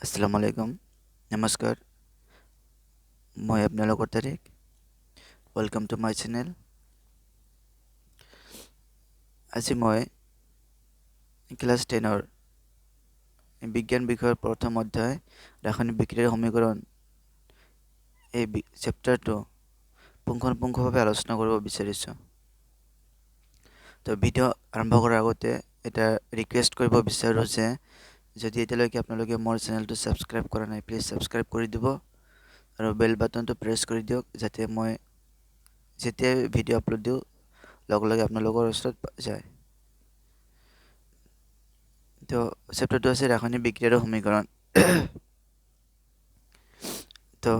আসসালামু আলাইকুম নমস্কাৰ মই আপোনালোকৰ Tariq welcome to my channel আজি মই ক্লাছ 10ৰ বিজ্ঞান বিষয়ৰ প্ৰথম অধ্যায় ৰাসায়নিক বিক্ৰিয়াৰ সমীকৰণ এই চেপ্টাৰটো পুংখানুপুংখভাৱে আলোচনা কৰিব বিচাৰিছোঁ তো ভিডিঅ' আৰম্ভ কৰাৰ আগতে এটা ৰিকুৱেষ্ট কৰিব বিচাৰোঁ যে যদি এতিয়ালৈকে আপোনালোকে মোৰ চেনেলটো ছাবস্ক্ৰাইব কৰা নাই প্লিজ ছাবস্ক্ৰাইব কৰি দিব আৰু বেল বাটনটো প্ৰেছ কৰি দিয়ক যাতে মই যেতিয়া ভিডিঅ' আপলোড দিওঁ লগে লগে আপোনালোকৰ ওচৰত যায় তো চেপ্টাৰটো আছে ৰাসায়নিক বিক্ৰিয়াৰ সমীকৰণ তো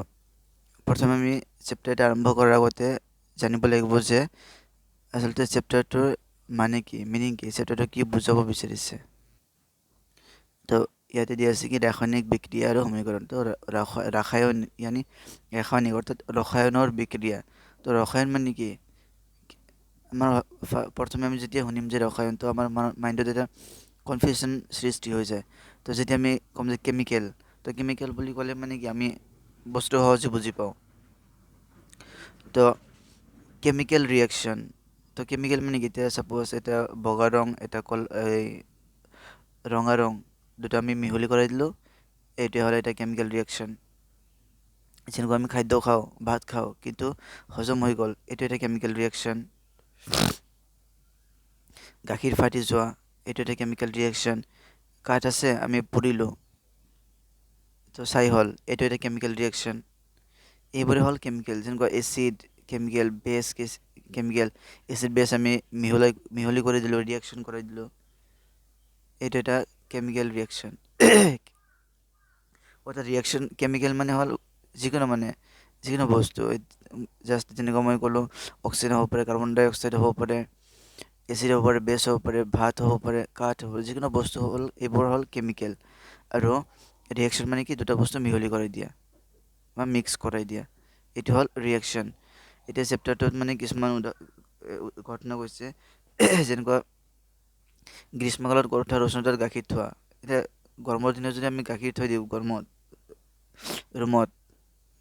প্ৰথমে আমি চেপ্টাৰটো আৰম্ভ কৰাৰ আগতে জানিব লাগিব যে আচলতে চেপ্টাৰটোৰ মানে কি মিনিং কি চেপ্টাৰটো কি বুজাব বিচাৰিছে তো ইয়াতে দিয়া আছে কি ৰাসায়নিক বিক্ৰিয়া আৰু সমীকৰণ তো ৰাসায়ন यानी ৰাসায়নিক অৰ্থাৎ ৰসায়নৰ বিক্ৰিয়া তো ৰসায়ন মানে কি আমাৰ প্ৰথমে আমি যেতিয়া শুনিম যে ৰসায়ন তো আমাৰ মাইণ্ডত এটা কনফিউজন সৃষ্টি হৈ যায় তো যেতিয়া আমি ক'ম যে কেমিকেল তো কেমিকেল বুলি ক'লে মানে কি আমি বস্তু সহজে বুজি পাওঁ তো কেমিকেল ৰিয়েকশ্যন তো কেমিকেল মানে কি এতিয়া ছাপ'জ এটা বগা ৰং এটা ৰঙা ৰং দুটা আমি মিহলি কৰাই দিলোঁ এইটো হ'ল এটা কেমিকেল ৰিয়েকশ্যন যেনেকুৱা আমি খাদ্য খাওঁ ভাত খাওঁ কিন্তু হজম হৈ গ'ল এইটো এটা কেমিকেল ৰিয়েকশ্যন গাখীৰ ফাটি যোৱা এইটো এটা কেমিকেল ৰিয়েকশ্যন কাঠ আছে আমি পুৰিলোঁ তো ছাই হ'ল এইটো এটা কেমিকেল ৰিয়েকশ্যন এইবোৰে হ'ল কেমিকেল যেনেকুৱা এচিড কেমিকেল বেছ কেমিকেল এচিড বেছ আমি মিহলি কৰি দিলোঁ ৰিয়েকশ্যন কৰাই দিলোঁ এইটো এটা কেমিকেল ৰিয়েকশ্যন অৰ্থাৎ ৰিয়েকশ্যন কেমিকেল মানে হ'ল যিকোনো বস্তু জাষ্ট যেনেকুৱা মই ক'লোঁ অক্সিজেন হ'ব পাৰে কাৰ্বন ডাই অক্সাইড হ'ব পাৰে এচিড হ'ব পাৰে বেছ হ'ব পাৰে ভাত হ'ব পাৰে কাঠ হ'ব পাৰে যিকোনো বস্তু হ'ল এইবোৰ হ'ল কেমিকেল আৰু ৰিয়েকশ্যন মানে কি দুটা বস্তু মিহলি কৰাই দিয়া বা মিক্স কৰাই দিয়া এইটো হ'ল ৰিয়েকশ্যন এতিয়া চেপ্টাৰটোত মানে কিছুমান ঘটনা কৈছে যেনেকুৱা গ্ৰীষ্মকালত উঠা উষ্ণতাত গাখীৰ থোৱা এতিয়া গৰমৰ দিনত যদি আমি গাখীৰ থৈ দিওঁ ৰুমত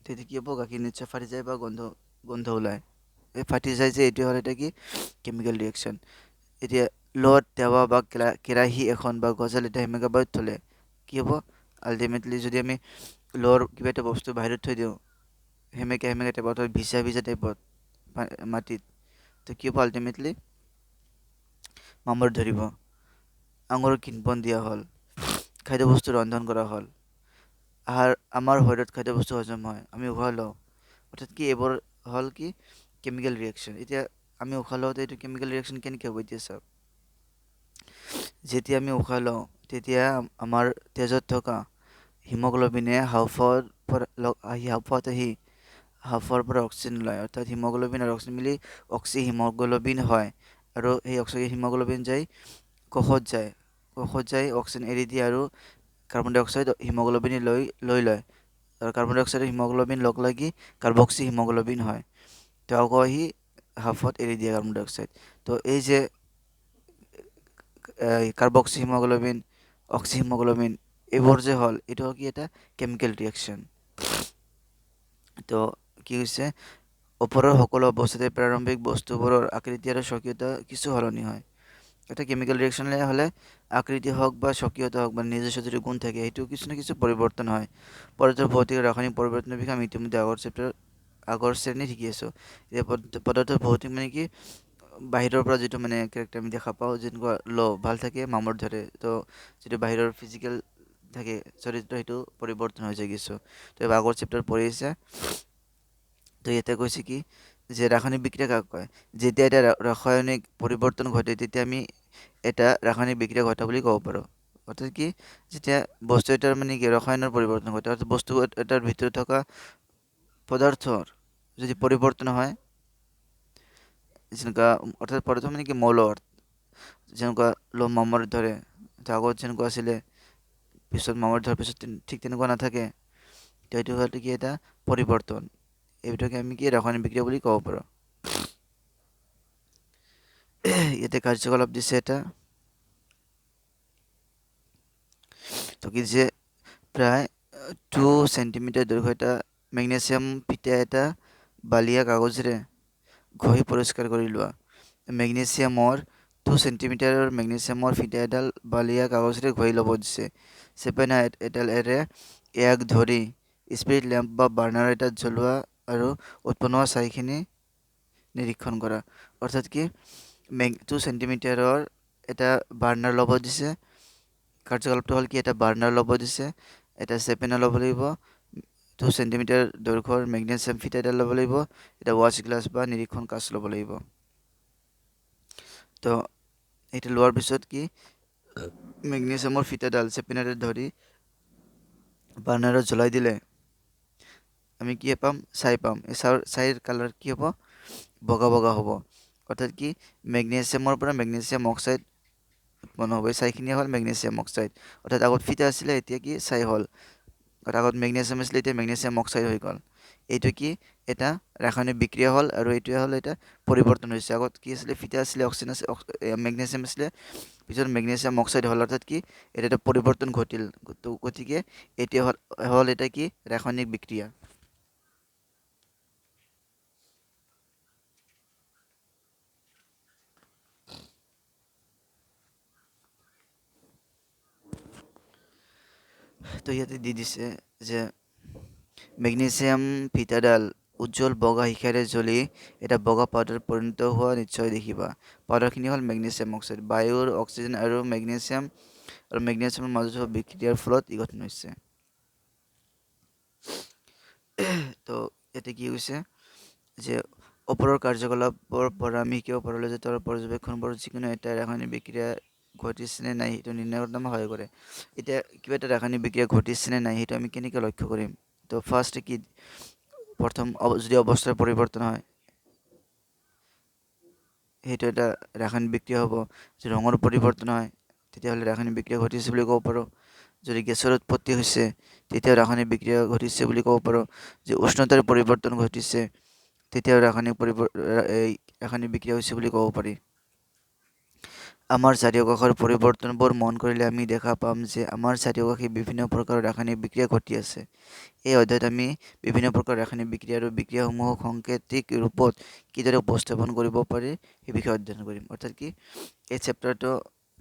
তেতিয়া কি হ'ব গাখীৰ নিশ্চয় ফাটি যায় বা গোন্ধ ওলায় এই ফাটি যায় যে এইটো হ'ল এটা কি কেমিকেল ৰিয়েকশ্যন এতিয়া লত টাৱা বা কেৰাহী এখন বা গজাল এটা সেমেকা বায়ুত থ'লে কি হ'ব আল্টিমেটলি যদি আমি লৰ কিবা এটা বস্তু বাহিৰত থৈ দিওঁ সেমেকা টাইপত ভিজা টাইপত মাটিত তো কি হ'ব আল্টিমেটলি মামৰ ধৰিব আঙুৰৰ কৃপণ দিয়া হ'ল খাদ্যবস্তু ৰন্ধন কৰা হ'ল আমাৰ শৰীৰত খাদ্যবস্তু হজম হয় আমি উশাহ লওঁ অৰ্থাৎ কি এইবোৰ হ'ল কি কেমিকেল ৰিয়েকশ্যন এতিয়া আমি উশাহ লওঁতে এইটো কেমিকেল ৰিয়েকশ্যন কেনেকৈ হ'ব এতিয়া চাওক যেতিয়া আমি উশাহ লওঁ তেতিয়া আমাৰ তেজত থকা হিমগ্ল'বিনে হাঁওফাওত আহি হাঁওফাওৰ পৰা অক্সিজেন লয় অৰ্থাৎ হিমগ্ল'বিন আৰু অক্সিজেন মিলি হিমগ্ল'বিন হয় আৰু সেই হিমগ্ল'বিন যাই কোষত যায় অক্সিজেন এৰি দিয়ে আৰু কাৰ্বন ডাই অক্সাইড হিমগ্ল'বিনে লৈ লয় আৰু কাৰ্বন ডাই অক্সাইড হিমগ্ল'বিন লগ লাগি কাৰ্বক্সি হিমগ্ল'বিন হয় তো আকৌ আহি হাঁওফাওত এৰি দিয়ে কাৰ্বন ডাই অক্সাইড তো এই যে কাৰ্বক্সি হিমগ্ল'বিন অক্সি হিমগ্ল'বিন এইবোৰ যে হ'ল এইটো হ'ল কি এটা কেমিকেল ৰিয়েকশ্যন তো কি হৈছে ওপৰৰ সকলো অৱস্থাতে প্ৰাৰম্ভিক বস্তুবোৰৰ আকৃতি আৰু স্বকীয়তা কিছু সলনি হয় এটা কেমিকেল ৰিয়েকশ্যন হ'লে আকৃতি হওক বা স্বকীয়তা হওক বা নিজস্ব যদি গুণ থাকে সেইটো কিছু না কিছু পৰিৱৰ্তন হয় পদাৰ্থৰ ভৌতিক আৰু ৰাসায়নিক পৰিৱৰ্তনৰ বিষয়ে আমি ইতিমধ্যে আগৰ শ্ৰেণীত শিকি আছোঁ এতিয়া পদাৰ্থৰ ভৌতিক মানে কি বাহিৰৰ পৰা যিটো মানে কেৰেক্টাৰ আমি দেখা পাওঁ যেনেকুৱা ভাল থাকে মামৰ ধৰে তো যিটো বাহিৰৰ ফিজিকেল থাকে চৰিত্ৰ সেইটো পৰিৱৰ্তন হৈ যায় কিছু তো আগৰ চেপ্টাৰ পঢ়ি আছে তো ইয়াতে কৈছে কি যে ৰাসায়নিক বিক্ৰিয়া কাক কয় যেতিয়া এটা ৰাসায়নিক পৰিৱৰ্তন ঘটে তেতিয়া আমি এটা ৰাসায়নিক বিক্ৰিয়া ঘটা বুলি ক'ব পাৰোঁ অৰ্থাৎ কি যেতিয়া বস্তু এটাৰ মানে কি ৰসায়নৰ পৰিৱৰ্তন ঘটে অৰ্থাৎ বস্তু এটাৰ ভিতৰত থকা পদাৰ্থৰ যদি পৰিৱৰ্তন হয় যেনেকুৱা অৰ্থাৎ পদাৰ্থ মানে কি মৌলৰ যেনেকুৱা মামৰ ধৰে আগত যেনেকুৱা আছিলে পিছত মামৰ ধৰাৰ পিছত ঠিক তেনেকুৱা নাথাকে তো এইটো হ'ল কি এটা পৰিৱৰ্তন এইটোকে আমি কি ৰাসায়নিক বিক্ৰিয়া বুলি ক'ব পাৰোঁ ইয়াতে কাৰ্যকলাপ দিছে এটা তো কি যে প্ৰায় 2 সেন্টিমিটাৰ দৈৰ্ঘ্য এটা মেগনেছিয়াম ফিটা এটা বালিয়া কাগজেৰে ঘঁহি পৰিষ্কাৰ কৰি লোৱা। মেগনেছিয়ামৰ 2 সেন্টিমিটাৰৰ মেগনেছিয়ামৰ ফিটা এডাল বালিয়া কাগজেৰে ঘঁহি ল'ব দিছে। চেপেনা এডালেৰে ইয়াক ধৰি স্পিৰিট লেম্প বা বাৰ্ণাৰ এটাত জ্বলোৱা আৰু উৎপন্ন হোৱা ছাইখিনি নিৰীক্ষণ কৰা। অৰ্থাৎ কি 2 সেন্টিমিটাৰৰ এটা বাৰ্ণাৰ ল'ব দিছে। কাৰ্যকলাপটো হ'ল কি এটা বাৰ্ণাৰ ল'ব দিছে, এটা চেপেনা ল'ব লাগিব, 2 সেন্টিমিটাৰ দৈৰ্ঘ্যৰ মেগনেছিয়াম ফিটা এডাল ল'ব লাগিব, এটা ৱাচ গ্লাছ বা নিৰীক্ষণ কাঁচ ল'ব লাগিব। তো এইটো লোৱাৰ পিছত কি মেগনেছিয়ামৰ ফিটাডাল চেপেনাৰে ধৰি বাৰ্ণাৰত জ্বলাই দিলে আমি কি পাম? ছাই পাম। এই ছাইৰ কালাৰ কি হ'ব? বগা বগা হ'ব। অৰ্থাৎ কি মেগনেছিয়ামৰ পৰা মেগনেছিয়াম অক্সাইড উৎপন্ন হ'ব। এই ছাইখিনি হ'ল মেগনেছিয়াম অক্সাইড। অৰ্থাৎ আগত ফিটা আছিলে, এতিয়া কি ছাই হ'ল। আগত মেগনেছিয়াম আছিলে, এতিয়া মেগনেছিয়াম অক্সাইড হৈ গ'ল। এইটো কি এটা ৰাসায়নিক বিক্ৰিয়া হ'ল আৰু এইটোৱে হ'ল এটা পৰিৱৰ্তন হৈছে। আগত কি আছিলে? ফিটা আছিলে, অক্সিজেন মেগনেছিয়াম আছিলে, পিছত মেগনেছিয়াম অক্সাইড হ'ল। অৰ্থাৎ কি এটা এটা পৰিৱৰ্তন ঘটিল। তো গতিকে এতিয়া হ'ল এটা কি ৰাসায়নিক বিক্ৰিয়া। তো ইয়াতে দি দিছে যে মেগনেছিয়াম ফিটাডাল উজ্জ্বল বগা শিখাৰে জ্বলি এটা বগা পাউডাৰ পৰিণত হোৱা নিশ্চয় দেখিবা। পাউডাৰখিনি হ'ল মেগনেছিয়াম অক্সাইড। বায়ুৰ অক্সিজেন আৰু মেগনেছিয়ামৰ মাজত হোৱা বিক্ৰিয়াৰ ফলত ই গঠন হৈছে। তো ইয়াতে কি হৈছে যে ওপৰৰ কাৰ্যকলাপৰ পৰা আমি শিকিব পাৰোঁ যে তাৰ পৰ্যবেক্ষণবোৰ যিকোনো এটা ৰাসায়নিক বিক্ৰিয়া ঘটিছে নে নাই সেইটো নিৰ্ণয় কৰাত আমাক সহায় কৰে। এতিয়া কিবা এটা ৰাসায়নিক বিক্ৰিয়া ঘটিছে নে নাই সেইটো আমি কেনেকৈ লক্ষ্য কৰিম? তো ফাৰ্ষ্ট কি প্ৰথম যদি অৱস্থাৰ পৰিৱৰ্তন হয় সেইটো এটা ৰাসায়নিক বিক্ৰিয়া হ'ব। যদি ৰঙৰ পৰিৱৰ্তন হয় তেতিয়াহ'লে ৰাসায়নিক বিক্ৰিয়া ঘটিছে বুলি ক'ব পাৰোঁ। যদি গেছৰ উৎপত্তি হৈছে তেতিয়া ৰাসায়নিক বিক্ৰিয়া ঘটিছে বুলি ক'ব পাৰোঁ। যে উষ্ণতাৰ পৰিৱৰ্তন ঘটিছে তেতিয়াও ৰাসায়নিক বিক্ৰিয়া হৈছে বুলি ক'ব পাৰি। আমাৰ চাৰিওকাষৰ পৰিৱৰ্তনবোৰ মন কৰিলে আমি দেখা পাম যে আমাৰ চাৰিওকাষে বিভিন্ন প্ৰকাৰৰ ৰাসায়নিক বিক্ৰিয়া ঘটি আছে। এই অধ্যায়ত আমি বিভিন্ন প্ৰকাৰৰ ৰাসায়নিক বিক্ৰিয়া আৰু বিক্ৰিয়াসমূহক সাংকেতিক ৰূপত কিদৰে উপস্থাপন কৰিব পাৰি সেই বিষয়ে অধ্যয়ন কৰিম। অৰ্থাৎ কি এই চেপ্টাৰটো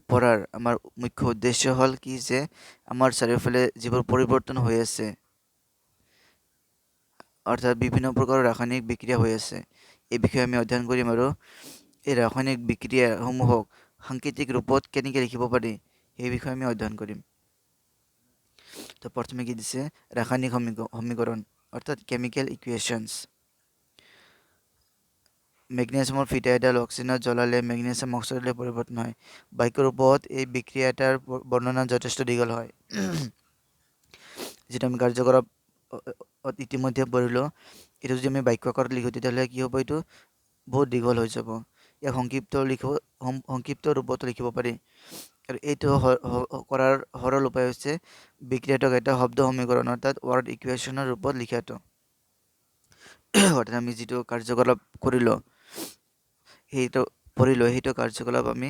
পঢ়াৰ আমাৰ মুখ্য উদ্দেশ্য হ'ল কি যে আমাৰ চাৰিওফালে যিবোৰ পৰিৱৰ্তন হৈ আছে, অৰ্থাৎ বিভিন্ন প্ৰকাৰৰ ৰাসায়নিক বিক্ৰিয়া হৈ আছে, এই বিষয়ে আমি অধ্যয়ন কৰিম আৰু এই ৰাসায়নিক বিক্ৰিয়াসমূহক সাংকেতিক ৰূপত কেনেকৈ লিখিব পাৰি সেই বিষয়ে আমি অধ্যয়ন কৰিম। তো প্ৰথমে কি দিছে? ৰাসায়নিক সমীকৰণ অৰ্থাৎ কেমিকেল ইকুৱেশ্যনছ। মেগনেছিয়ামৰ ফিটা এডাল অক্সিজেনত জ্বলালে মেগনেছিয়াম অক্সাইডলৈ পৰিৱৰ্তন হয়। বাক্যৰ ৰূপত এই বিক্ৰিয়া এটাৰ বৰ্ণনা যথেষ্ট দীঘল হয়। যিটো আমি কাৰ্যকলাপ ইতিমধ্যে পঢ়িলোঁ, এইটো যদি আমি বাক্য আকাৰত লিখোঁ তেতিয়াহ'লে কি হ'ব? এইটো বহুত দীঘল হৈ যাব। ইয়াক সংক্ষিপ্ত ৰূপতো লিখিব পাৰি। আৰু এইটো কৰাৰ সৰল উপায় হৈছে বিক্ৰিয়াটোক এটা শব্দ সমীকৰণ অৰ্থাৎ ৱৰ্ড ইকুৱেশ্যনৰ ৰূপত লিখাটো। অৰ্থাৎ আমি যিটো কাৰ্যকলাপ কৰিলোঁ সেইটো কাৰ্যকলাপ আমি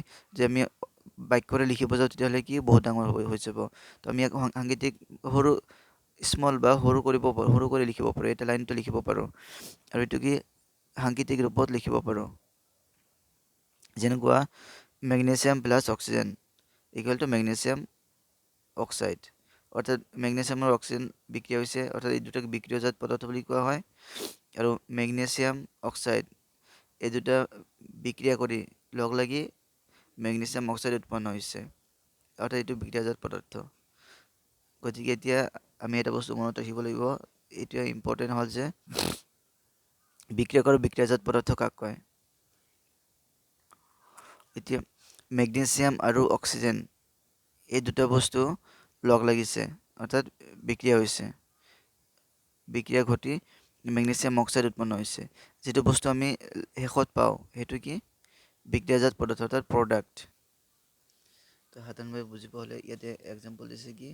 বাক্যৰে লিখিব যাওঁ তেতিয়াহ'লে কি বহুত ডাঙৰ হৈ যাব। তো আমি ইয়াক সাংকেতিক স্মল বা সৰু কৰি লিখিব পাৰোঁ। এটা লাইনটো লিখিব পাৰোঁ আৰু এইটো কি সাংকেতিক ৰূপত লিখিব পাৰোঁ। যেনেকুৱা magnesium plus oxygen equal to magnesium oxide. অৰ্থাৎ মেগনেছিয়াম আৰু অক্সিজেন বিক্ৰিয়া হৈছে, অৰ্থাৎ এই দুটাক বিক্ৰিয়াজাত পদাৰ্থ বুলি কোৱা হয়। আৰু মেগনেছিয়াম অক্সাইড এই দুটা বিক্ৰিয়া কৰি লগ লাগি মেগনেছিয়াম অক্সাইড উৎপন্ন হৈছে, অৰ্থাৎ এইটো বিক্ৰিয়াজাত পদাৰ্থ। গতিকে এতিয়া আমি এটা বস্তু মনত ৰাখিব লাগিব, এইটোৱে ইম্পৰ্টেণ্ট হ'ল যে বিক্ৰিয়ক আৰু বিক্ৰিয়াজাত পদাৰ্থ কাক কয়? এতিয়া মেগনেছিয়াম আৰু অক্সিজেন এই দুটা বস্তু লগ লাগিছে, অৰ্থাৎ বিক্ৰিয়া হৈছে। বিক্ৰিয়া ঘটি মেগনেছিয়াম অক্সাইড উৎপন্ন হৈছে। যিটো বস্তু আমি শেষত পাওঁ সেইটো কি বিক্ৰিয়াজাত পদাৰ্থ অৰ্থাৎ প্ৰডাক্ট। তো সাধাৰণভাৱে বুজিব হ'লে ইয়াতে এক্সাম্পল দিছে কি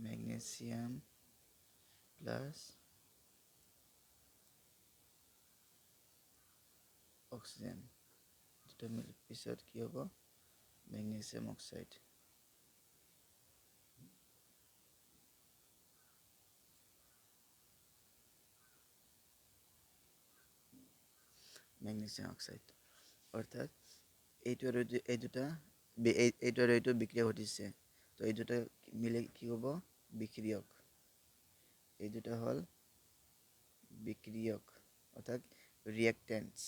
মেগনেছিয়াম প্লাছ অক্সিজেন দুটা মিলাৰ পিছত কি হ'ব মেগনেছিয়াম অক্সাইড অৰ্থাৎ এইটো আৰু এই দুটা এইটো আৰু এইটো বিক্ৰিয়া ঘটিছে তো এই দুটা মিলে কি হ'ব বিক্রিয়ক এই দুটা হল বিক্রিয়ক অর্থাৎ রিঅ্যাক্ট্যান্টস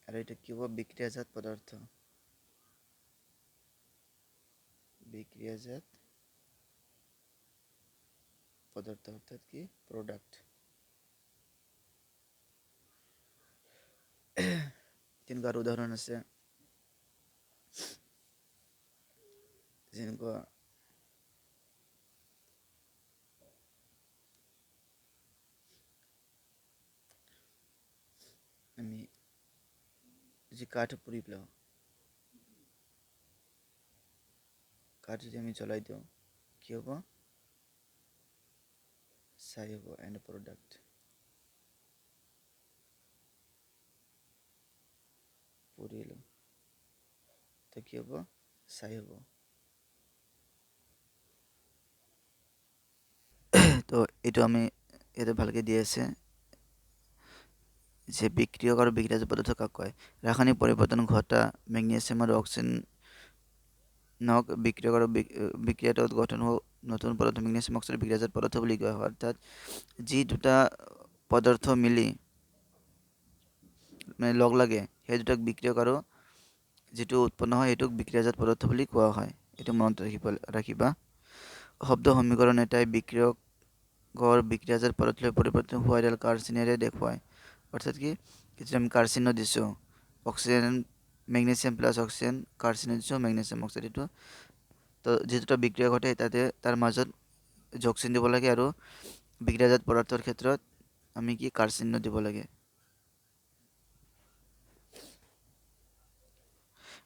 আর এটা কি হবে বিক্রিয়াজাত পদার্থ অর্থাৎ কি প্রোডাক্ট তেনেকুৱা উদাহৰণ আছে যেনেকুৱা আমি যে কাঠ পুৰি পেলাওঁ কাঠ যদি আমি জ্বলাই দিওঁ কি হ'ব ছাই হ'ব এণ্ড প্ৰডাক্ট পুৰিলোঁ তো কি হ'ব ছাই হ'ব তো এইটো আমি ইয়াতে ভালকে দি আছে যে বিক্রিয়ক আর বিক্রিয়াজাত পদার্থ কাক কয় রাসায়নিক পরিবর্তন ঘটা ম্যাগনেসিয়াম আর অক্সিজেনক বিক্রিয়ক আর বিক্রিয়াটোত গঠন হোৱা নতুন পদাৰ্থ ম্যাগনেসিয়াম অক্সাইড বিক্ৰিয়াজাত পদাৰ্থ বুলি কোৱা হয় অৰ্থাৎ যি দুটা পদাৰ্থ মিলি মানে লগ লাগে সেই দুটাক বিক্ৰিয়ক আৰু যেটো উৎপন্ন হয় এটোক বিক্ৰিয়াজাত পদাৰ্থ বুলি কোৱা হয় এটা মনত ৰাখিবা শব্দ সমীকৰণ এটাই বিক্ৰিয়কৰ বিক্ৰিয়াজাত পদাৰ্থলৈ পৰিৱৰ্তন হোৱা এডাল কাৰ্চিনেৰে দেখুৱায় অৰ্থাৎ কি যেতিয়া আমি কাৰ্চিন দিছোঁ অক্সিজেন ম্যাগনেসিয়াম প্লাস অক্সিজেন কার্সিন দিছোঁ ম্যাগনেসিয়াম অক্সাইড এইটো তো যে দুটা বিক্রিয়া ঘটে তাতে তাৰ মাজত যোগচিন দিব লাগে আৰু বিক্ৰিয়াজাত পদাৰ্থৰ ক্ষেত্ৰত আমি কি কাৰ্সিন দিব লাগে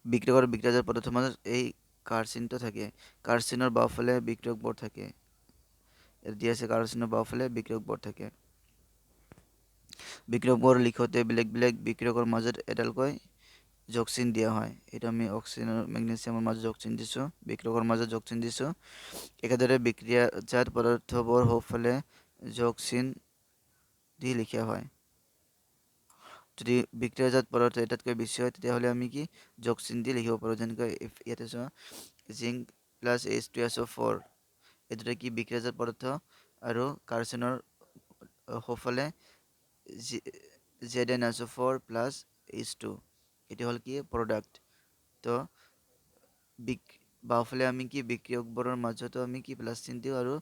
বিক্ৰিয়ক আৰু বিক্ৰিয়াজাত পদাৰ্থৰ মাজত এই কাৰ্সিনটো থাকে কাৰ্সিনৰ বাওঁফালে বিক্ৰিয়কবোৰ থাকে দিয়া আছে কাৰ্সিনৰ বাওঁফালে বিক্ৰিয়কবোৰ থাকে বিক্ৰিয়কবোৰ লিখোতে বেলেগ বেলেগ বিক্ৰিয়কৰ মাজত এডালকৈ যোগচিন দিয়া হয় এটা আমি অক্সিজেন আৰু ম্যাগনেসিয়ামৰ মাজত যোগচিন দিছোঁ বিক্ৰিয়কৰ মাজত যোগচিন দিছোঁ একেদৰে বিক্ৰিয়াজাত পদাৰ্থবোৰ সোঁফালে যোগচিন দি লিখা হয় যদি বিক্ৰিয়াজাত পদাৰ্থ এটাতকৈ বেছি হয় তেতিয়াহ'লে আমি কি যোগচিন দি লিখিব পাৰোঁ যেনেকৈ ইয়াতে চোৱা জিংক প্লাছ H2SO4 এই দুটা কি বিক্ৰিয়াজাত পদাৰ্থ আৰু কাৰ্চিনৰ সোঁফালে ZnSO4 প্লাছ H2 এটি হল কি প্ৰোডাক্ট তো বাওঁফালে আমি কি বিক্ৰিয়কবোৰৰ মাজতো আমি কি প্লাছ চিন দিওঁ আৰু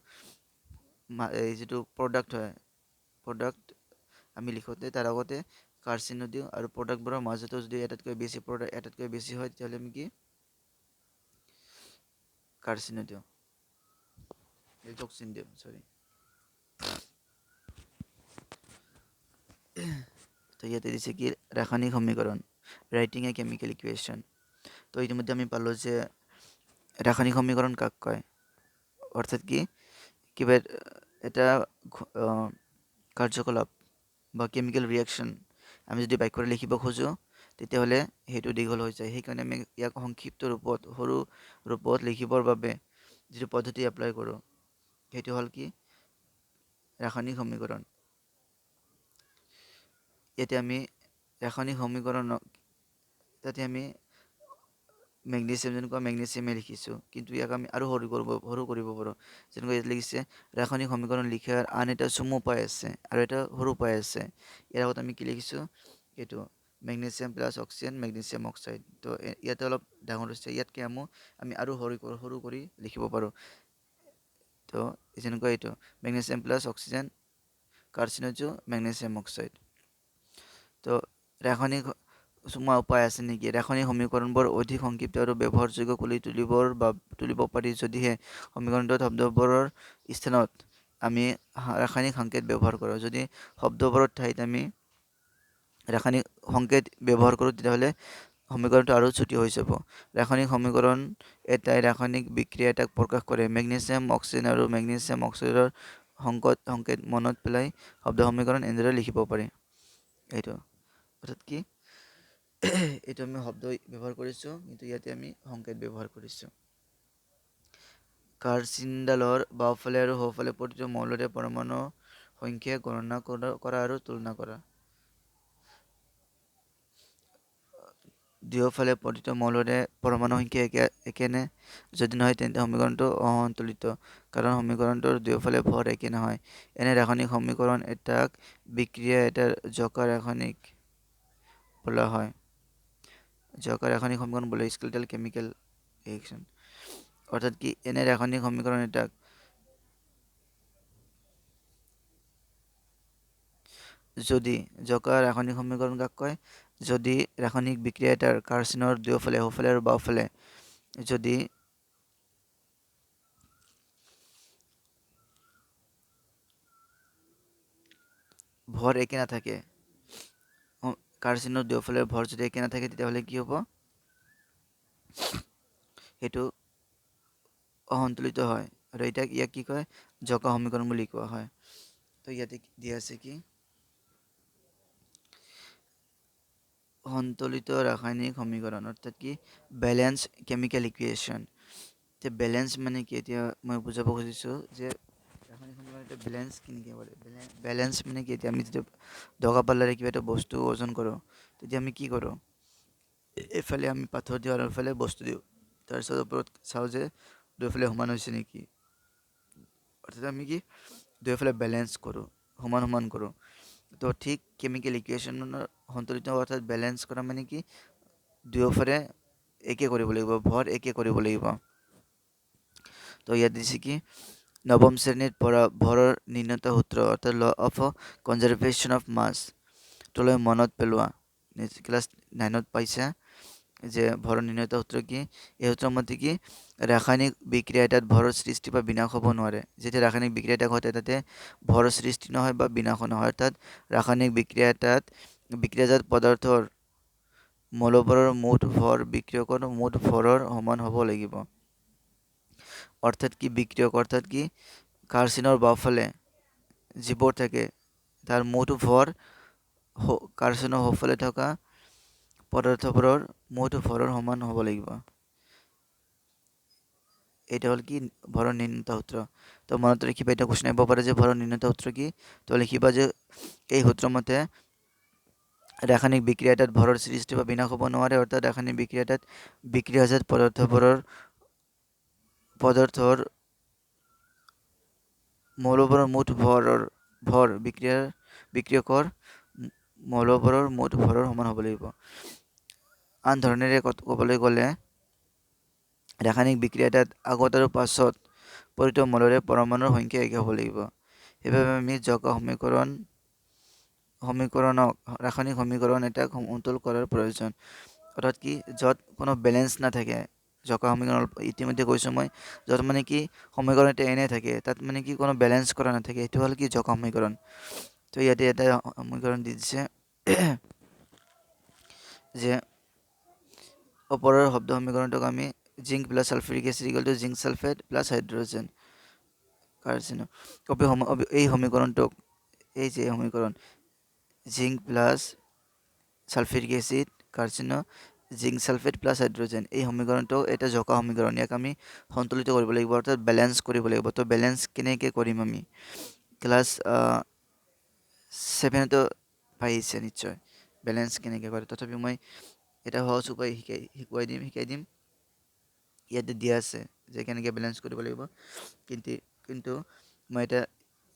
এই যেটো প্ৰডাক্ট হয় প্ৰডাক্ট আমি লিখোতে তাৰ আগতে কাৰ্চিন দিওঁ আৰু প্ৰডাক্টবোৰৰ মাজতো যদি এটাতকৈ বেছি হয় তেতিয়াহ'লে আমি কি কাৰ্চিন দিওঁ যোগচিন দিওঁ সরি তো ইয়াতে দিছে কি রাসায়নিক সমীকরণ রাইটিং এ কেমিক্যাল ইকুয়েশন তো ইতিমধ্যে আমি পালো যে রাসায়নিক সমীকরণ কাক কয় অর্থাৎ কি কিবা এটা কাৰ্যকলাপ বা কেমিক্যাল ৰিয়াকশ্যন আমি যদি বাক্যৰে লিখিব খোজো তেতিয়াহ'লে সেইটো দীঘল হৈ যায় সেইকাৰণে আমি ইয়াক সংক্ষিপ্ত ৰূপত সৰু ৰূপত লিখিবৰ বাবে যিটো পদ্ধতি এপ্লাই কৰোঁ সেইটো হ'ল কি ৰাসায়নিক সমীকৰণ ইয়াতে আমি ৰাসায়নিক সমীকৰণ তাতে আমি ম্যাগনেসিয়াম যেনেকুৱা ম্যাগনেসিয়ামে লিখিছোঁ কিন্তু ইয়াক আমি আৰু সৰু কৰিব পাৰোঁ যেনেকৈ ইয়াত লিখিছে ৰাসায়নিক সমীকৰণ লিখাৰ আন এটা চমু উপায় আছে আৰু এটা সৰু উপায় আছে ইয়াৰ আগত আমি কি লিখিছোঁ এইটো magnesium plus oxygen magnesium oxide তো ইয়াতে অলপ ডাঙৰ হৈছে ইয়াতকৈ আমি আৰু সৰু কৰি লিখিব পাৰোঁ তো যেনেকুৱা এইটো ম্যাগনেসিয়াম প্লাছ অক্সিজেন কাৰ্চিনোজো ম্যাগনেসিয়াম অক্সাইড তো ৰাসায়নিক চমুৱা উপায় আছে নেকি ৰাসায়নিক সমীকৰণবোৰ অধিক সংক্ষিপ্ত আৰু ব্যৱহাৰযোগ্য কৰি তুলিব পাৰি যদিহে সমীকৰণটোত শব্দবোৰৰ স্থানত আমি ৰাসায়নিক সংকেত ব্যৱহাৰ কৰোঁ যদি শব্দবোৰৰ ঠাইত আমি ৰাসায়নিক সংকেত ব্যৱহাৰ কৰোঁ তেতিয়াহ'লে সমীকৰণটো আৰু ছুটি হৈ যাব ৰাসায়নিক সমীকৰণ এটাই ৰাসায়নিক বিক্ৰিয়া এটাক প্ৰকাশ কৰে ম্যাগনেসিয়াম অক্সিজেন আৰু ম্যাগনেসিয়াম অক্সাইডৰ সংকেত মনত পেলাই শব্দ সমীকৰণ এনেদৰে লিখিব পাৰি। এইটো অৰ্থাৎ কি এইটো আমি শব্দ ব্যৱহাৰ কৰিছোঁ, কিন্তু ইয়াতে আমি সংকেত ব্যৱহাৰ কৰিছোঁ। কাৰ্চিনডালৰ বাওঁফালে আৰু সোঁফালে প্ৰতিটো মৌলৰে পৰমাণু সংখ্যা গণনা কৰা আৰু তুলনা কৰা। দুয়োফালে প্ৰতিটো মৌলৰে পৰমাণু সংখ্যা একে নে? যদি নহয় তেন্তে সমীকৰণটো অসন্তুলিত, কাৰণ সমীকৰণটোৰ দুয়োফালে ভৰ একে নহয়। এনে ৰাসায়নিক সমীকৰণ এটাক বিক্ৰিয়া এটাৰ জোকা ৰাসায়নিক বোলা হয়। জোকা ৰাসায়নিক সমীকৰণ বোলে স্কেলেটাল কেমিকেল ৰিয়েকশ্যন। অৰ্থাৎ কি এনে ৰাসায়নিক সমীকৰণ এটাক যদি জোকা ৰাসায়নিক সমীকৰণ কাক কয়? যদি ৰাসায়নিক বিক্ৰিয়া এটাৰ কাৰ্চিনৰ দুয়োফালে সোঁফালে আৰু বাওঁফালে যদি ভৰ একে নাথাকে, কাৰ্চিনৰ দুয়োফালে ভৰ যদি একে নাথাকে তেতিয়াহ'লে কি হ'ব? সেইটো অসন্তুলিত হয়, আৰু ইয়াক কি কয়? জোকা সমীকৰণ বুলি কোৱা হয়। তো ইয়াতে দিয়া আছে কি সন্তুলিত ৰাসায়নিক সমীকৰণ, অৰ্থাৎ কি বেলেঞ্চ কেমিকেল ইকুৱেশ্যন। এতিয়া বেলেঞ্চ মানে কি, এতিয়া মই বুজাব খুজিছোঁ যে ৰাসায়নিক সমীকৰণ এটা বেলেঞ্চ কেনেকৈ কৰে। বেলেঞ্চ মানে কি, এতিয়া আমি যেতিয়া দগা পাল্লাৰে কিবা এটা বস্তু ওজন কৰোঁ, তেতিয়া আমি কি কৰোঁ? এইফালে আমি পাথৰ দিওঁ আৰু এইফালে বস্তু দিওঁ, তাৰপিছত ওপৰত চাওঁ যে দুয়োফালে সমান হৈছে নেকি। অৰ্থাৎ আমি কি দুয়োফালে বেলেঞ্চ কৰোঁ, সমান সমান কৰোঁ। তো ঠিক কেমিকেল ইকুৱেশ্যনৰ সন্তুলিত অৰ্থাৎ বেলেঞ্চ কৰা মানে কি দুয়োফালে একে কৰিব লাগিব, ভৰ একে কৰিব লাগিব। তো ইয়াত দিছে কি নৱম শ্ৰেণীত পঢ়া ভৰৰ নিৰ্ণয়তা সূত্ৰ অৰ্থাৎ law of conservation of mass তোলৈ মনত পেলোৱা। ক্লাছ 9ত পাইছা যে ভৰৰ নিৰ্ণয়তা সূত্ৰ কি? এই সূত্ৰৰ মতে কি ৰাসায়নিক বিক্ৰিয়া এটাত ভৰৰ সৃষ্টি বা বিনাশ হ'ব নোৱাৰে। যেতিয়া ৰাসায়নিক বিক্ৰিয়া এটা ঘটে তাতে ভৰৰ সৃষ্টি নহয় বা বিনাশো নহয়। অৰ্থাৎ ৰাসায়নিক বিক্ৰিয়া এটাত বিক্ৰিয়াজাত পদাৰ্থৰ মৌলবোৰৰ মুঠ ভৰ বিক্ৰিয়কৰ মুঠ ভৰৰ সমান হ'ব লাগিব। অৰ্থাৎ কি বিক্ৰিয়ক অৰ্থাৎ কি কাৰ্সিনৰ বাওঁফালে যিবোৰ থাকে তাৰ মুঠ ভৰ কাৰ্চিনৰ সোঁফালে থকা পদাৰ্থবোৰৰ মুঠ ভৰৰ সমান হ'ব লাগিব। এটা হ'ল কি ভৰৰ নিৰ্ণয়তা সূত্ৰ। তো মনত ৰাখিবা, এটা কুৱেশ্যন আহিব পাৰে যে ভৰৰ নিৰ্ণয়তা সূত্ৰ কি? তো লিখিবা যে এই সূত্ৰ মতে ৰাসায়নিক বিক্ৰিয়া এটাত ভৰৰ সৃষ্টি বা বিনাশ হ'ব নোৱাৰে। অৰ্থাৎ ৰাসায়নিক বিক্ৰিয়া এটাত বিক্ৰিয়াজাত পদাৰ্থৰ মৌলবোৰৰ মুঠ ভৰ বিক্ৰিয়কৰ মৌলবোৰৰ মুঠ ভৰৰ সমান হ'ব লাগিব। আন ধৰণেৰে ক'বলৈ গ'লে ৰাসায়নিক বিক্ৰিয়া এটাত আগত আৰু পাছত প্ৰতিটো মৌলৰে পৰমাণুৰ সংখ্যা একে হ'ব লাগিব। সেইবাবে আমি জোকা সমীকৰণক ৰাসায়নিক সমীকৰণ এটাক সমতুল কৰাৰ প্ৰয়োজন। অৰ্থাৎ কি য'ত কোনো বেলেঞ্চ নাথাকে, জোকা সমীকৰণ ইতিমধ্যে কৈছোঁ মই, য'ত মানে কি সমীকৰণ এটা এনে থাকে তাত মানে কি কোনো বেলেঞ্চ কৰা নাথাকে, সেইটো হ'ল কি জোকা সমীকৰণ। তো ইয়াতে এটা সমীকৰণ দি দিছে যে ওপৰৰ শব্দ সমীকৰণটোক আমি zinc plus sulphuric acid equal to zinc sulphate plus hydrogen কাৰ্চিনো। এই সমীকৰণটোক এই যে সমীকৰণ জিংক প্লাছ সালফিউৰিক এচিড কাৰ্চিনো জিংক সালফেট প্লাছ হাইড্ৰজেন, এই সমীকৰণটো এটা জোকা সমীকৰণ। ইয়াক আমি সন্তুলিত কৰিব লাগিব, অৰ্থাৎ বেলেঞ্চ কৰিব লাগিব। তো বেলেঞ্চ কেনেকৈ কৰিম আমি? ক্লাছ 7তো পাইছে নিশ্চয় বেলেঞ্চ কেনেকৈ কৰে। তথাপি মই এটা সহজ উপায় শিকাই দিম। ইয়াতে দিয়া আছে যে কেনেকৈ বেলেঞ্চ কৰিব লাগিব, কিন্তু মই এটা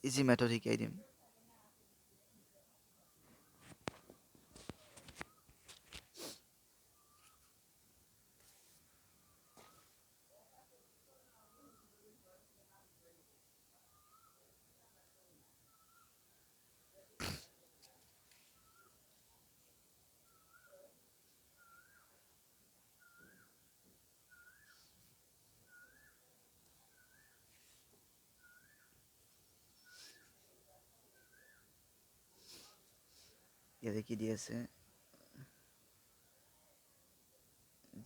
ইজি মেথড শিকাই দিম। ইয়াতে কি দিয়া আছে?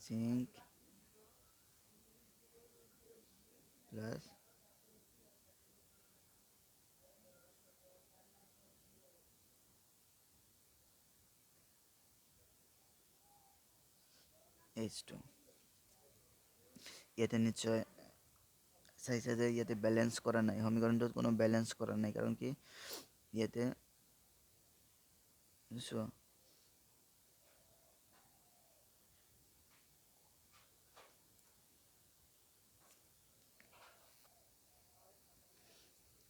জিংক প্লাস H2 ইয়াতে নিশ্চয় চাইছে যে ইয়াতে বেলেঞ্চ কৰা নাই, সমীকৰণটোত কোনো বেলেঞ্চ কৰা নাই, কাৰণ কি ইয়াতে চোৱা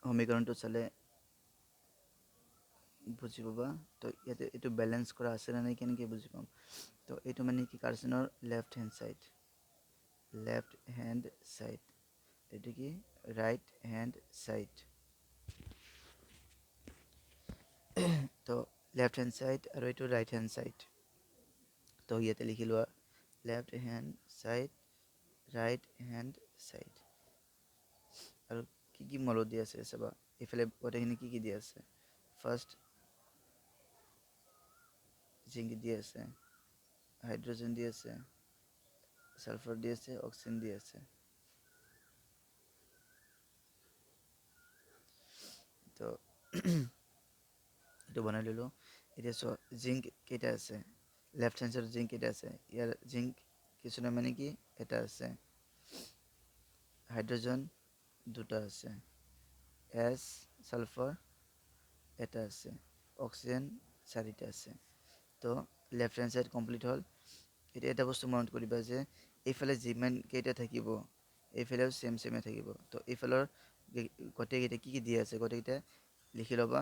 সমীকৰণটো চালে বুজি পাবা। তো ইয়াতে এইটো বেলেঞ্চ কৰা আছে নে নাই কেনেকৈ বুজি পাম? তো এইটো মানে কি কাৰ্চনৰ লেফ্ট হেণ্ড চাইড, এইটো কি ৰাইট হেণ্ড চাইড। তো লেফ্ট হেণ্ড চাইড আৰু এইটো ৰাইট হেণ্ড চাইড। তো ইয়াতে লিখি লোৱা left hand side right hand side. আৰু কি কি মলত দি আছে চাবা, এইফালে গোটেইখিনি কি কি দি আছে? ফাৰ্ষ্ট জিংক দি আছে, হাইড্ৰজেন দি আছে, সালফাৰ দি আছে, অক্সিজেন দি আছে। তো এইটো বনাই ললোঁ। এতিয়া চোৱা জিংক কেইটা আছে, লেফ্ট হেণ্ড চাইডত জিংক কেইটা আছে? ইয়াৰ জিংক কিছুমান মানে কি এটা আছে, হাইড্ৰজেন দুটা আছে, এছ সালফাৰ এটা আছে, অক্সিজেন চাৰিটা আছে। তো লেফ্ট হেণ্ড চাইড কমপ্লিট হ'ল। এতিয়া এটা বস্তু মনত কৰিবা যে এইফালে যিমান কেইটা থাকিব এইফালেও চেমে থাকিব। তো এইফালৰ গোটেইকেইটা কি কি দি আছে গোটেইকেইটা লিখি ল'বা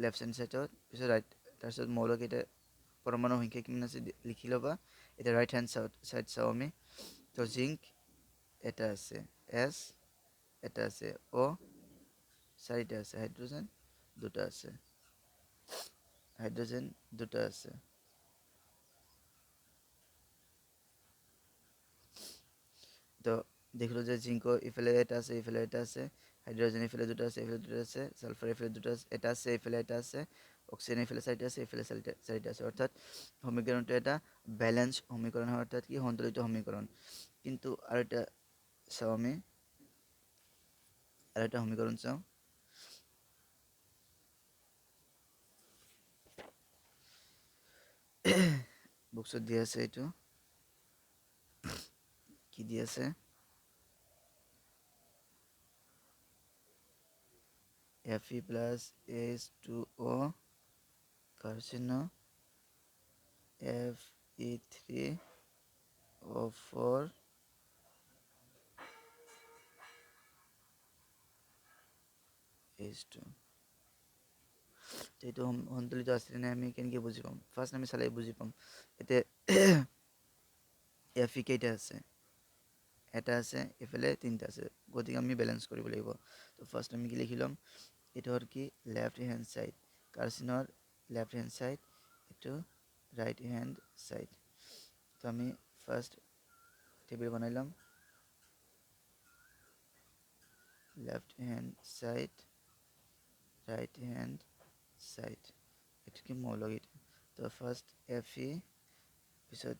লেফ্ট হেণ্ড চাইডত, পিছত ৰাইট, তাৰপিছত মৌলকেইটা পৰমাণু সংখ্যা কিমান আছে লিখি ল'বা। এতিয়া ৰাইট হেণ্ড চাইড চাওঁ আমি। তো জিংক এটা আছে, এছ এটা আছে, অ' চাৰিটা আছে, হাইড্ৰজেন দুটা আছে। তো দেখিলোঁ যে জিংকৰ ইফালে এটা আছে, ইফালে এটা আছে, হাইড্ৰজেন ইফালে দুটা আছে, ইফালে দুটা আছে, সালফাৰ ইফালে দুটা আছে, এটা আছে, ইফালে এটা আছে, অক্সিজেন ইফালে চাৰিটা আছে, ইফালে চাৰিটা আছে। অৰ্থাৎ সমীকৰণটো এটা বেলেঞ্চ সমীকৰণ হয়, অৰ্থাৎ কি সন্তুলিত সমীকৰণ। কিন্তু আৰু এটা চাওঁ আমি, আৰু এটা সমীকৰণ চাওঁ। বুকচত দিয়া আছে, এইটো কি দি আছে? Fe plus H2O কার্সিনো Fe3O4 H2। এইটো সন্তুলিত আছে নে আমি কেনেকৈ বুজি পাম? ফাৰ্ষ্ট আমি চালে বুজি পাম। এতিয়া Fe কেইটা আছে? এটা আছে, এইফালে তিনিটা আছে, গতিকে আমি বেলেঞ্চ কৰিব লাগিব। তো ফাৰ্ষ্ট আমি কি লিখি ল'ম? এইটো হ'ল কি লেফ্ট হেণ্ড চাইড, কাৰ্চিনৰ লেফ্ট হেণ্ড চাইড, এইটো ৰাইট হেণ্ড চাইড। তো আমি ফাৰ্ষ্ট টেবুল বনাই ল'ম। Left hand side right hand side, এইটো কি মৌলকেইটা। তো ফাৰ্ষ্ট Fe, পিছত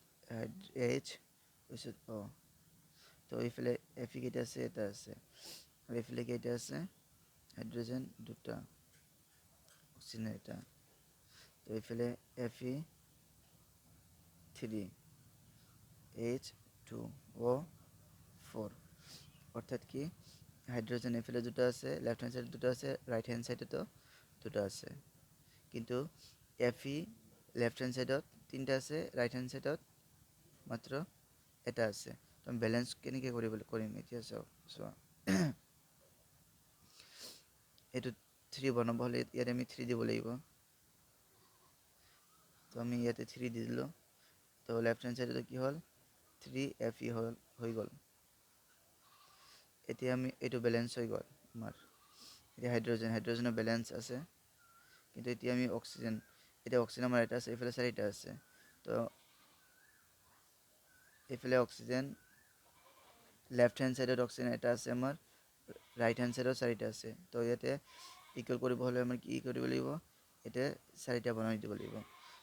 H, পিছত O। তো এইফালে Fe কেইটা আছে? এটা আছে। আৰু এইফালে কেইটা আছে? হাইড্ৰজেন দুটা, অক্সিজেন এটা। তো এইফালে Fe3, H2O4। অর্থাৎ কি হাইড্রোজেন এফেলে দুটো আছে, লেফট হ্যান্ড সাইডে দুটো আছে, রাইট হ্যান্ড সাইডে তো দুটো আছে। কিন্তু Fe লেফট হ্যান্ড সাইডত তিনিটা আছে, ৰাইট হেণ্ড সাইডত মাত্ৰ এটা আছে। তো আমি বেলেঞ্চ কেনেকৈ কৰিম এতিয়া চোৱা এইটো 3 বনাব হ'লে ইয়াতে আমি 3 দিব লাগিব। তো আমি ইয়াতে 3 দি দিলোঁ। তো লেফট হ্যান্ড সাইডে কি হ'ল 3Fe হৈ গ'ল। এতিয়া আমি এইটো বেলেঞ্চ হৈ গ'ল আমাৰ। এতিয়া হাইড্ৰজেনৰ বেলেঞ্চ আছে। কিন্তু এতিয়া আমি অক্সিজেন আমাৰ এটা আছে, এইফালে চাৰিটা আছে। তো এইফালে অক্সিজেন লেফট হেণ্ড সাইডত অক্সিজেন এটা আছে আমাৰ, ৰাইট হেণ্ড সাইডত চাৰিটা আছে। তো ইয়াতে ইকুৱেল কৰিব হ'লে আমাৰ কি কৰিব লাগিব? ইয়াতে চাৰিটা বনাই দিব লাগিব।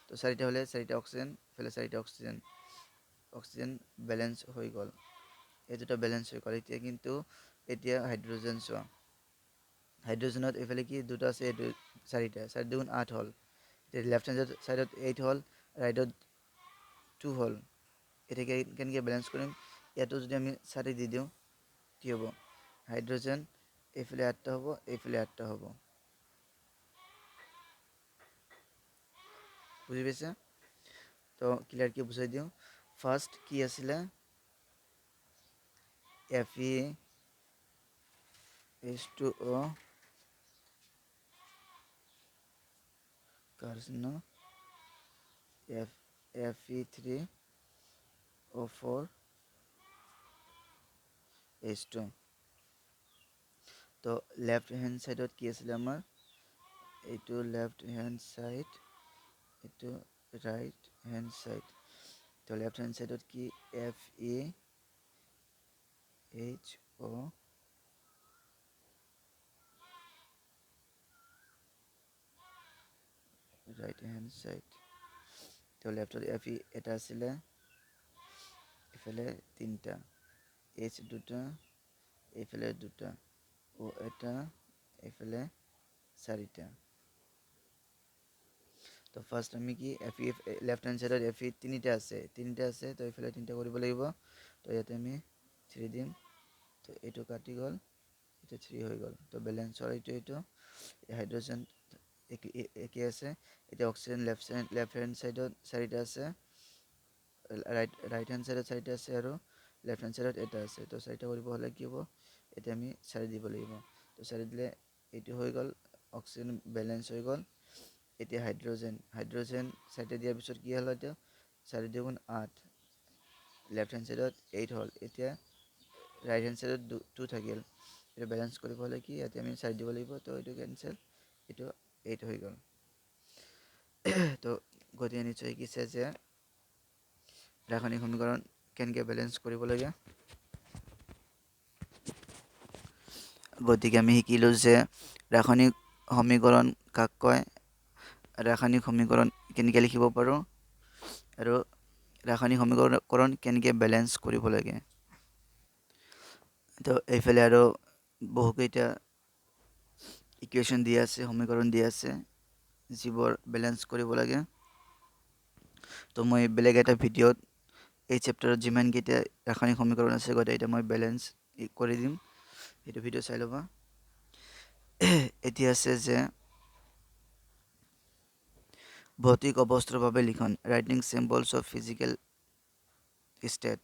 তো চাৰিটা হ'লে চাৰিটা অক্সিজেন, এইফালে চাৰিটা অক্সিজেন বেলেঞ্চ হৈ গ'ল। এই দুটা বেলেঞ্চ হৈ গ'ল। এতিয়া হাইড্ৰজেন চোৱা, হাইড্ৰজেনত এইফালে কি দুটা আছে, এইটো চাৰিটা, 4 দুগুণ 8 হ'ল। লেফট হেণ্ড চাইডত 8 হ'ল, ৰাইটত 2 হ'ল। এটাকে কেনেকৈ বেলেঞ্চ কৰিম, ইয়াতো যদি আমি 4 দি দিওঁ কি হ'ব, হাইড্ৰজেন এইফালে 8টা হ'ব, এইফালে 8টা হ'ব। বুজি পাইছা? তো ক্লিয়াৰকৈ বুজাই দিওঁ। ফাৰ্ষ্ট কি আছিলে, Fe2O কাৰ্সিনো Fe3O4H2। তো লেফট হ্যান্ড সাইডত কি আছিলে আমাৰ, এইটো লেফট হ্যান্ড সাইড, এইটো রাইট হ্যান্ড সাইড। তো লেফট হ্যান্ড সাইডত কি FeHO রাইট হ্যান্ড সাইড। তো লেফটত Fe এটা আছিলে, এফালে 3টা, H 2টা, এইফালে 2টা, O এটা, এইফালে 4টা। তো ফার্স্ট আমি কি Fe লেফট হ্যান্ড সাইডত Fe 3টা আছে, তো এইফালে 3টা কৰিব লাগিব। তো ইয়াতে আমি 3 দিম, তো এইটো কাটি গ'ল, এটা 3 হৈ গ'ল। তো বেলেঞ্চৰ এইটো হাইড্ৰজেন একে আছে। এতিয়া অক্সিজেন লেফট হ্যান্ড সাইডত 4টা আছে, ৰাইট হ্যান্ড সাইডত 4টা আছে আৰু লেফট হ্যান্ড সাইডত এটা আছে। তো 4টা কৰিব হ'লে কি হ'ব, এতিয়া আমি 4 দিব লাগিব। তো 4 দিলে এইটো হৈ গ'ল, অক্সিজেন বেলেঞ্চ হৈ গ'ল। এতিয়া হাইড্ৰজেন 4টা দিয়াৰ পিছত কি হ'ল, এতিয়া 4 2 8, লেফট হ্যান্ড সাইডত 8 হ'ল। এতিয়া রাইট হ্যান্ড সাইডত 2 থাকিল। এটা বেলেঞ্চ কৰিব হ'লে কি, ইয়াতে আমি 4 দিব লাগিব। তো এইটো কেনচেল, এইটো 8 হৈ গ'ল। তো গতিকে নিশ্চয় শিকিছে যে ৰাসায়নিক সমীকৰণ কেনেকৈ বেলেঞ্চ কৰিব লাগে। গতিকে আমি শিকিলোঁ যে ৰাসায়নিক সমীকৰণ কাক কয়, ৰাসায়নিক সমীকৰণ কেনেকৈ লিখিব পাৰোঁ, আৰু ৰাসায়নিক সমীকৰণ কেনেকৈ বেলেঞ্চ কৰিব লাগে। তো এইফালে আৰু বহুকেইটা ইকুৱেশ্যন দিয়া আছে, সমীকৰণ দিয়া আছে, যিবোৰ বেলেঞ্চ কৰিব লাগে। তো মই বেলেগ এটা ভিডিঅ'ত এই চেপ্টাৰত যিমানকেইটা ৰাসায়নিক সমীকৰণ আছে গোটেইকেইটা মই বেলেঞ্চ কৰি দিম, সেইটো ভিডিঅ' চাই ল'বা। এতিয়া আছে যে ভৌতিক অৱস্থাৰ বাবে লিখন, writing symbols of physical state.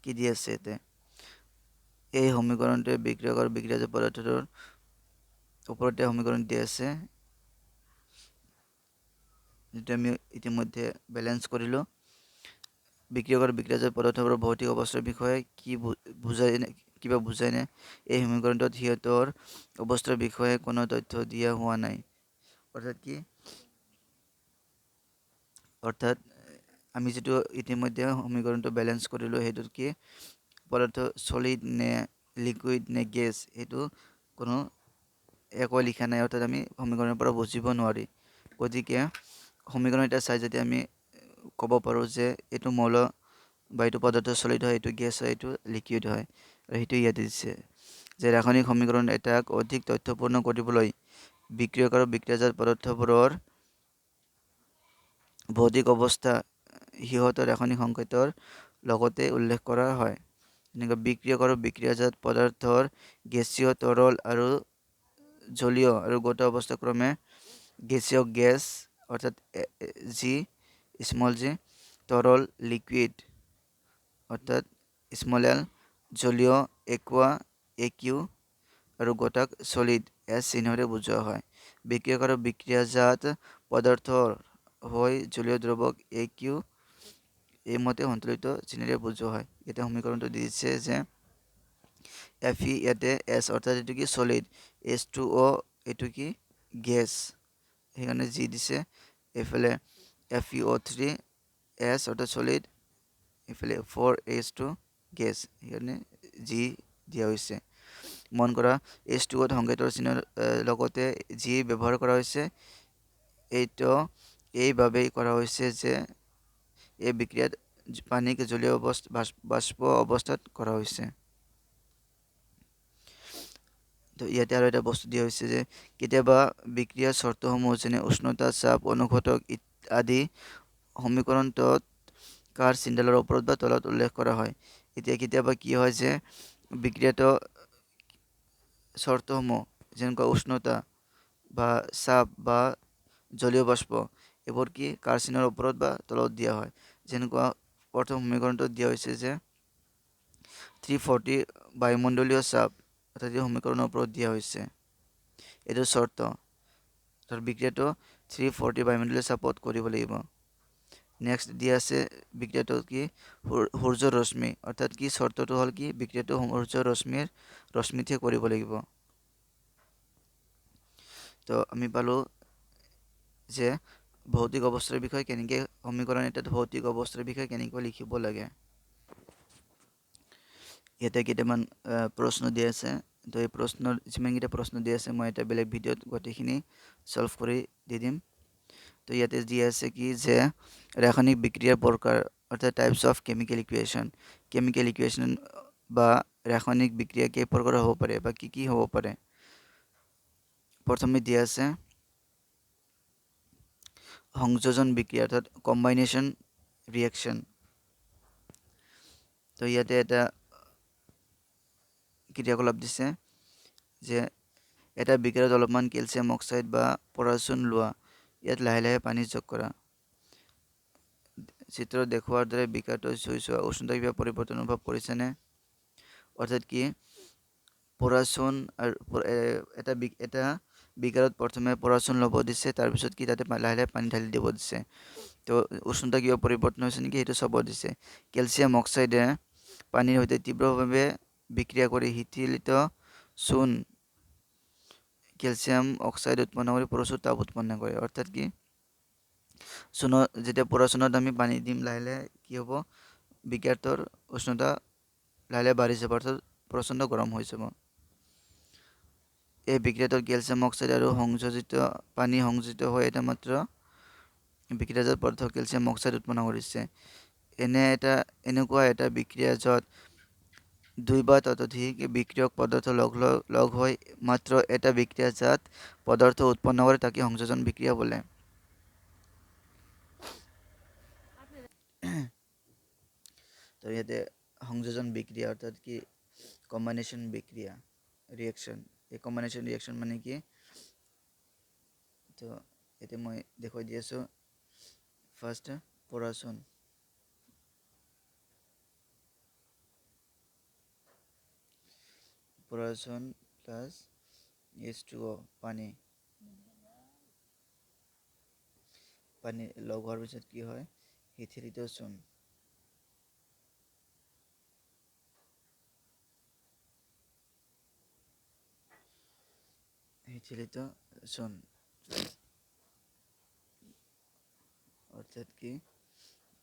কি দি আছে ইয়াতে, এই সমীকৰণটোৱে বিক্ৰিয়ক আৰু বিক্ৰিয়াজাত পদাৰ্থটোৰ ওপৰতে সমীকৰণ দি আছে, যেটা আমি ইতিমধ্যে ব্যালেন্স কৰিলো। বিক্ৰিয়ক আৰু বিক্ৰিয়াজাত পদাৰ্থবোৰৰ ভৌতিক অৱস্থাৰ বিষয়ে কি বুজায় কিবা বুজায়নে? এই সমীকৰণটোত সিহঁতৰ অৱস্থাৰ বিষয়ে কোনো তথ্য দিয়া হোৱা নাই। অৰ্থাৎ আমি যেটো ইতিমধ্যে সমীকৰণটো ব্যালেন্স কৰিলো, সেইটোত কি পদাৰ্থ সলিড নে লিকুইড নে গেছ, এইটো কোনো একো লিখা নাই। অৰ্থাৎ আমি সমীকৰণৰ পৰা বুজিব নোৱাৰি। গতিকে সমীকৰণ এটা চাই যদি আমি ক'ব পাৰোঁ যে এইটো মৌল বা এইটো পদাৰ্থ সলিড হয়, এইটো গেছ হয়, এইটো লিকুইড হয়, আৰু সেইটো ইয়াতে দিছে যে ৰাসায়নিক সমীকৰণ এটাক অধিক তথ্যপূৰ্ণ কৰিবলৈ বিক্ৰিয়ক আৰু বিক্ৰিয়াজাত পদাৰ্থবোৰৰ ভৌতিক অৱস্থা সিহঁতৰ ৰাসায়নিক সংকেতৰ লগতে উল্লেখ কৰা হয়। যেনেকৈ বিক্ৰিয়ক আৰু বিক্ৰিয়াজাত পদাৰ্থৰ গেছীয়, তৰল আৰু জলীয় আৰু গোটা অৱস্থা ক্ৰমে গেছীয় গেছ অৰ্থাৎ জি স্মল জি, তৰল লিকুইড অৰ্থাৎ স্মল এল, জলীয় একুয়া একিউ আৰু গোটাক সলিড এছ চিহ্নৰে বুজোৱা হয়। বিক্ৰিয়ক আৰু বিক্ৰিয়াজাত পদাৰ্থৰ হৈ জলীয় দ্ৰৱক একিউ এই মতে সন্তুলিত চিহ্নেৰে বুজোৱা হয়। এতিয়া সমীকৰণটো দিছে যে Fe ইয়াতে এছ অৰ্থাৎ এইটো কি সলিড, H2O এইটো কি গেছ, সেইকাৰণে জি দিছে। এইফালে FeO3 এছ অৰ্থাৎ সলিড, এইফালে 4H2 গেছ, সেইকাৰণে জি দিয়া হৈছে। মন কৰা H2O সংকেতৰ চিহ্নৰ লগতে জি ব্যৱহাৰ কৰা হৈছে। এইটো এইভাবেই কৰা হৈছে যে এই বিক্ৰিয়াত পানীক জলীয় বাষ্প অৱস্থাত কৰা হৈছে। তো ইয়াতে আৰু এটা বস্তু দিয়া হৈছে যে কেতিয়াবা বিক্ৰিয়াৰ চৰ্তসমূহ যেনে উষ্ণতা, চাপ, অনুঘটক আদি সমীকৰণটোত কাৰ চিণ্ডালৰ ওপৰত বা তলত উল্লেখ কৰা হয়। এতিয়া কেতিয়াবা কি হয় যে বিক্ৰিয়াটো চৰ্তসমূহ যেনেকুৱা উষ্ণতা বা চাপ বা জলীয় বাষ্প এইবোৰ কি কাৰ চিনৰ ওপৰত বা তলত দিয়া হয়। যেনেকুৱা প্ৰথম সমীকৰণটোত দিয়া হৈছে যে 340 বায়ুমণ্ডলীয় চাপ, অৰ্থাৎ এই সমীকৰণৰ ওপৰত দিয়া হৈছে, এইটো চৰ্ত। তাৰ বিক্ৰিয়াটো 340 বায়ুমণ্ডলীয় চাপত কৰিব লাগিব। নেক্সট দিয়া আছে বিক্ৰিয়াটো কি সূৰ্যৰ ৰশ্মি, অৰ্থাৎ কি চৰ্তটো হ'ল কি বিক্ৰিয়াটো সূৰ্যৰ ৰশ্মিতহে কৰিব লাগিব। তো আমি পালোঁ যে ভৌতিক অৱস্থাৰ বিষয়ে কেনেকৈ সমীকৰণ এটাত ভৌতিক অৱস্থাৰ বিষয়ে কেনেকৈ লিখিব লাগে। ইয়াতে কেইটামান প্ৰশ্ন দিয়া আছে। তো এই প্ৰশ্নৰ যিমানকেইটা প্ৰশ্ন দিয়া আছে মই এটা বেলেগ ভিডিঅ'ত গোটেইখিনি সলভ কৰি দি দিম। তো ইয়াতে দিয়া আছে কি যে ৰাসায়নিক বিক্ৰিয়াৰ প্ৰকাৰ, অৰ্থাৎ types of chemical equation. Chemical equation বা ৰাসায়নিক বিক্ৰিয়া কেই প্ৰকাৰৰ হ'ব পাৰে বা কি হ'ব পাৰে। প্ৰথমে দিয়া আছে সংযোজন বিক্ৰিয়া, অৰ্থাৎ কম্বাইনেশ্যন ৰিয়েকশ্যন। তো ইয়াতে এটা ক্ৰিয়াকলাপ দিছে যে এটা বিক্ৰিয়াত অলপমান কেলছিয়াম অক্সাইড বা পটাছিয়াম লোৱা, ইয়াত লাহে লাহে পানী যোগ কৰা। চিত্ৰত দেখুওৱাৰ দৰে বিক্ৰিয়াটো চুই চোৱা, উষ্ণতা কিবা পৰিৱৰ্তন অনুভৱ কৰিছেনে। অৰ্থাৎ কি পটাছিয়াম আৰু এটা বিক্ৰিয়াত প্ৰথমে পটাছিয়াম ল'ব দিছে, তাৰপিছত কি তাতে লাহে লাহে পানী ঢালি দিব দিছে। তো উষ্ণতা কিবা পৰিৱৰ্তন হৈছে নেকি সেইটো চাব দিছে। কেলছিয়াম অক্সাইডে পানীৰ সৈতে তীব্ৰভাৱে বিক্ৰিয়া কৰি শিথিলিত চূণ কেলছিয়াম অক্সাইড উৎপন্ন কৰি প্ৰচুৰ তাপ উৎপন্ন কৰে। অৰ্থাৎ কি চূণত যেতিয়া পটাছিয়ামত আমি পানী দিম লাহে লাহে কি হ'ব বিক্ৰিয়াটোৰ উষ্ণতা লাহে লাহে বাঢ়ি যাব, অৰ্থাৎ প্ৰচণ্ড গৰম হৈ যাব। এই বিক্ৰিয়াটোত কেলছিয়াম অক্সাইড আৰু পানী সংযোজিত হৈ এটা মাত্ৰ বিক্ৰিয়াজাত পদাৰ্থ কেলছিয়াম অক্সাইড উৎপন্ন কৰিছে। এনেকুৱা এটা বিক্ৰিয়া য'ত দুই বা ততোধিক বিক্ৰিয়ক পদাৰ্থ লগ হৈ মাত্ৰ এটা বিক্ৰিয়াজাত পদাৰ্থ উৎপন্ন কৰে তাকে সংযোজন বিক্ৰিয়া বোলে। তো ইয়াতে সংযোজন বিক্ৰিয়া অৰ্থাৎ কি কম্বাইনেশন বিক্ৰিয়া ৰিয়েকশন। এই কম্বাইনেশন ৰিয়েকশন মানে কি, তো এতে মই দেখুৱাই দি আছোঁ। ফাৰ্ষ্ট পটাছিয়াম প্লাস H2O পানী লগ হোৱাৰ পিছত কি হয় শিথিলিত চূণ। অৰ্থাৎ কি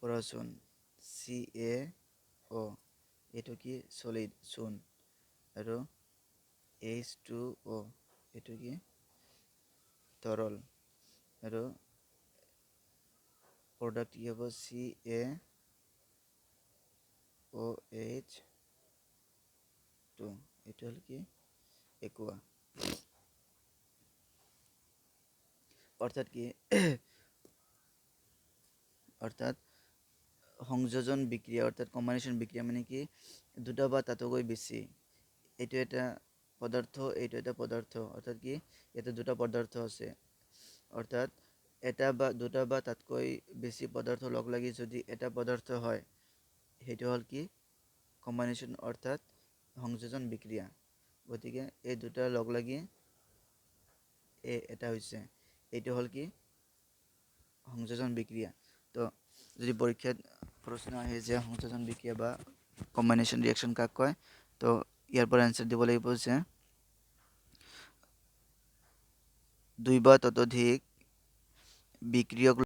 পটাছিয়াম CaO এইটো কি সলিড চূণ আৰু H2O এইটো কি তৰল আৰু প্ৰডাক্ট কি হ'ব CaOH2 এইটো হ'ল কি একুয়া। অর্থাৎ সংযোজন বিক্রিয়া অর্থাৎ কম্বাইনেশন বিক্রিয়া মানে কি দুটা বা তাতকৈ বেছি, এইটো এটা পদার্থ এইটো এটা পদার্থ, অর্থাৎ কি ইয়াতে দুটা পদার্থ আছে, অর্থাৎ দুটা বা তাতকৈ বেছি পদার্থ লগ লাগি যদি এটা পদার্থ হয় সেইটো হ'ল কি কম্বাইনেশন অর্থাৎ সংযোজন বিক্রিয়া। গতিকে এই দুটা লগ লাগি এটা হৈছে, এইটো হ'ল কি সংযোজন বিক্রিয়া। তো যদি পরীক্ষাত প্রশ্ন আহে যে সংযোজন বিক্রিয়া বা কম্বাইনেশন রিয়েকশন কাক কয়, তো ইয়াৰ পৰা অ্যান্সাৰ দিব লাগিব যে দুই বা ততোধিক বিক্ৰিয়ক